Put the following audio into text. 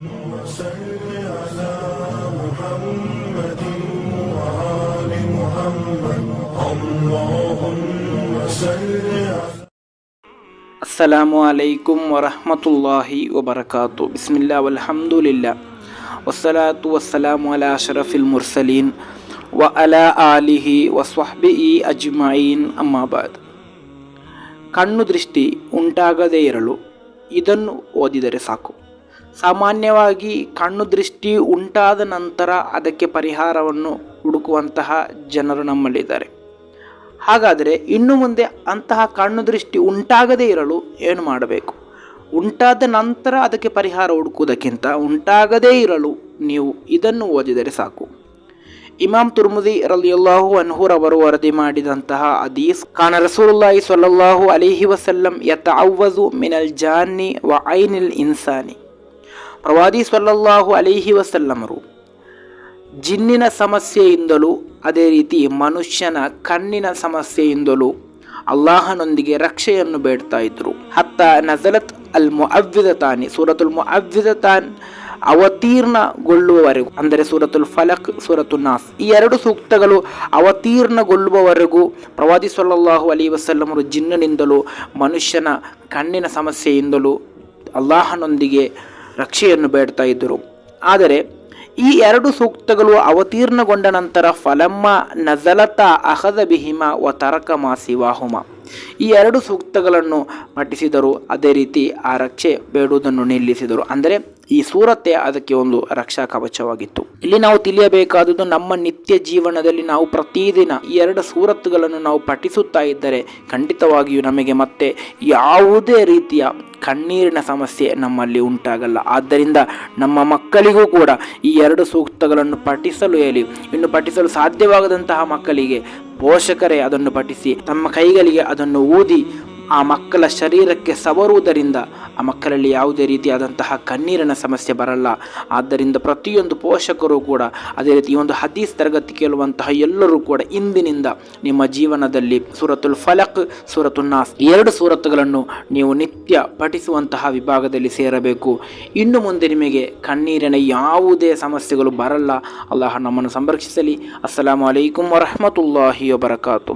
وصل على محمد وآل محمد اللهم صل على ಅಸ್ಸಲಾಮು ಅಲೈಕುಂ ವರಹಮತುಲ್ಲಾಹಿ ವಬರಕಾತು. ಬಿಸ್ಮಿಲ್ಲಾ ವಲ್ಹಮ್ದುಲಿಲ್ಲಾ ವಸ್ಸಲಾತು ವಸ್ಸಲಾಮು ಅಲಾ ಅಶ್ರಫಿಲ್ ಮುರ್ಸಲೀನ್ ವ ಅಲಾ ಆಲಿಹಿ ವಸ್ವಹ್ಬಿಹಿ ಅಜ್ಮഈನ್. ಅಮ್ಮಾಬಾದ್. ಕಣ್ಣು ದೃಷ್ಟಿ ಉಂಟಾಗದೇ ಇರಲು ಇದನ್ನು ಓದಿದರೆ ಸಾಕು. ಸಾಮಾನ್ಯವಾಗಿ ಕಣ್ಣು ದೃಷ್ಟಿ ಉಂಟಾದ ನಂತರ ಅದಕ್ಕೆ ಪರಿಹಾರವನ್ನು ಹುಡುಕುವಂತಹ ಜನರು ನಮ್ಮಲ್ಲಿದ್ದಾರೆ. ಹಾಗಾದರೆ ಇನ್ನು ಮುಂದೆ ಅಂತಹ ಕಣ್ಣು ದೃಷ್ಟಿ ಉಂಟಾಗದೇ ಇರಲು ಏನು ಮಾಡಬೇಕು? ಉಂಟಾದ ನಂತರ ಅದಕ್ಕೆ ಪರಿಹಾರ ಹುಡುಕುವುದಕ್ಕಿಂತ ಉಂಟಾಗದೇ ಇರಲು ನೀವು ಇದನ್ನು ಓದಿದರೆ ಸಾಕು. ಇಮಾಮ್ ತುರ್ಮುದಿ ರಲಿಯಲ್ಲಾಹು ಅನ್ಹುರವರು ವರದಿ ಮಾಡಿದಂತಹ ಹದೀಸ್, ಕಾನ ರಸೂಲುಲ್ಲಾಹಿ ಸ್ವಲ್ಲಲ್ಲಾಹು ಅಲೈಹಿ ವಸಲ್ಲಂ ಯತಅವ್ವಜು ಮಿನಲ್ ಜಾನ್ನಿ ವ ಐನಿಲ್ ಇನ್ಸಾನಿ. ಪ್ರವಾದಿ ಸ್ವಲ್ಲಲ್ಲಾಹು ಅಲೈಹಿ ವಸಲ್ಲಮರು ಜಿನ್ನಿನ ಸಮಸ್ಯೆಯಿಂದಲೂ ಅದೇ ರೀತಿ ಮನುಷ್ಯನ ಕಣ್ಣಿನ ಸಮಸ್ಯೆಯಿಂದಲೂ ಅಲ್ಲಾಹನೊಂದಿಗೆ ರಕ್ಷೆಯನ್ನು ಬೇಡ್ತಾ ಇದ್ರು. ಹತ್ತ ನಜಲತ್ ಅಲ್ ಮುಅವ್ವಿದತಾನಿ, ಸೂರತುಲ್ ಮುಅವ್ವಿದತಾನ್ ಅವತೀರ್ಣಗೊಳ್ಳುವವರೆಗೂ, ಅಂದರೆ ಸೂರತುಲ್ ಫಲಕ್, ಸೂರತುಲ್ ನಾಸ್, ಈ ಎರಡು ಸೂಕ್ತಗಳು ಅವತೀರ್ಣಗೊಳ್ಳುವವರೆಗೂ ಪ್ರವಾದಿ ಸ್ವಲ್ಲಲ್ಲಾಹು ಅಲೈಹಿ ವಸಲ್ಲಮರು ಜಿನ್ನಿನಿಂದಲೂ ಮನುಷ್ಯನ ಕಣ್ಣಿನ ಸಮಸ್ಯೆಯಿಂದಲೂ ಅಲ್ಲಾಹನೊಂದಿಗೆ ರಕ್ಷೆಯನ್ನು ಬೇಡ್ತಾ ಇದ್ದರು. ಆದರೆ ಈ ಎರಡು ಸೂಕ್ತಗಳು ಅವತೀರ್ಣಗೊಂಡ ನಂತರ ಫಲಮ್ಮ ನಜಲತ ಅಹದ ಬಿಹಿಮ ವ ತರಕ ಮಾ ಸಿವಾಹುಮ, ಈ ಎರಡು ಸೂಕ್ತಗಳನ್ನು ಪಠಿಸಿದರು. ಅದೇ ರೀತಿ ಆ ರಕ್ಷೆ ಬೇಡುವುದನ್ನು ನಿಲ್ಲಿಸಿದರು. ಅಂದರೆ ಈ ಸೂರತೆ ಅದಕ್ಕೆ ಒಂದು ರಕ್ಷಾ ಕವಚವಾಗಿತ್ತು. ಇಲ್ಲಿ ನಾವು ತಿಳಿಯಬೇಕಾದುದು, ನಮ್ಮ ನಿತ್ಯ ಜೀವನದಲ್ಲಿ ನಾವು ಪ್ರತಿದಿನ ಈ ಎರಡು ಸೂರತ್ತುಗಳನ್ನು ನಾವು ಪಠಿಸುತ್ತಾ ಇದ್ದರೆ ಖಂಡಿತವಾಗಿಯೂ ನಮಗೆ ಮತ್ತೆ ಯಾವುದೇ ರೀತಿಯ ಕಣ್ಣೀರಿನ ಸಮಸ್ಯೆ ನಮ್ಮಲ್ಲಿ ಉಂಟಾಗಲ್ಲ. ಆದ್ದರಿಂದ ನಮ್ಮ ಮಕ್ಕಳಿಗೂ ಕೂಡ ಈ ಎರಡು ಸೂಕ್ತಗಳನ್ನು ಪಠಿಸಲು ಹೇಳಿ. ಇನ್ನು ಪಠಿಸಲು ಸಾಧ್ಯವಾಗದಂತಹ ಮಕ್ಕಳಿಗೆ ಪೋಷಕರೇ ಅದನ್ನು ಪಠಿಸಿ ತಮ್ಮ ಕೈಗಳಿಗೆ ಅದನ್ನು ಊದಿ ಆ ಮಕ್ಕಳ ಶರೀರಕ್ಕೆ ಸವರುವುದರಿಂದ ಆ ಮಕ್ಕಳಲ್ಲಿ ಯಾವುದೇ ರೀತಿಯಾದಂತಹ ಕಣ್ಣೀರಿನ ಸಮಸ್ಯೆ ಬರಲ್ಲ. ಆದ್ದರಿಂದ ಪ್ರತಿಯೊಂದು ಪೋಷಕರು ಕೂಡ ಅದೇ ರೀತಿ ಈ ಒಂದು ಹದೀಸ್ ತರಗತಿ ಕೇಳುವಂತಹ ಎಲ್ಲರೂ ಕೂಡ ಇಂದಿನಿಂದ ನಿಮ್ಮ ಜೀವನದಲ್ಲಿ ಸೂರತುಲ್ ಫಲಕ್, ಸೂರತುಲ್ ನಾಸ್, ಎರಡು ಸೂರತ್ತುಗಳನ್ನು ನೀವು ನಿತ್ಯ ಪಠಿಸುವಂತಹ ವಿಭಾಗದಲ್ಲಿ ಸೇರಬೇಕು. ಇನ್ನು ಮುಂದೆ ನಿಮಗೆ ಕಣ್ಣೀರಿನ ಯಾವುದೇ ಸಮಸ್ಯೆಗಳು ಬರಲ್ಲ. ಅಲ್ಲಾಹ ನಮ್ಮನ್ನು ಸಂರಕ್ಷಿಸಲಿ. ಅಸ್ಸಲಾಮು ಅಲೈಕುಂ ವರಹಮತುಲ್ಲಾಹಿ ವಬರಕಾತು.